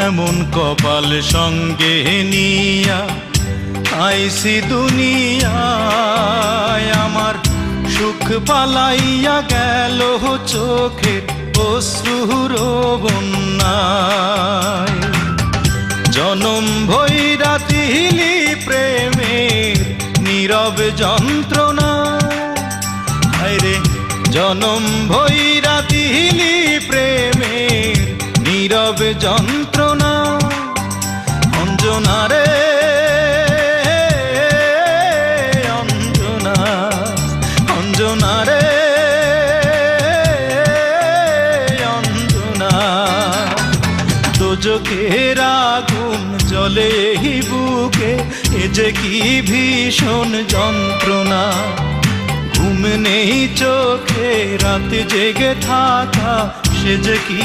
এমন কপাল সঙ্গে নিয়া আইসি দুনিয়ায়, আমার সুখ পালাইয়া গেল চোখের অশ্রুর বন্যায়। জনম ভৈরা দিলি প্রেমের নীরব যন্ত্রণা, হায়রে জনম ভৈরা দিলি প্রেমের নীরব যন্ত্রণা। অঞ্জনা রে অঞ্জনা, অঞ্জনা রে অঞ্জনা। দোজখের আগুন জ্বলে এই বুকে, এ যে কি ভীষণ যন্ত্রণা। ঘুম নেই চোখে রাত জেগে থাকা, সে যে কি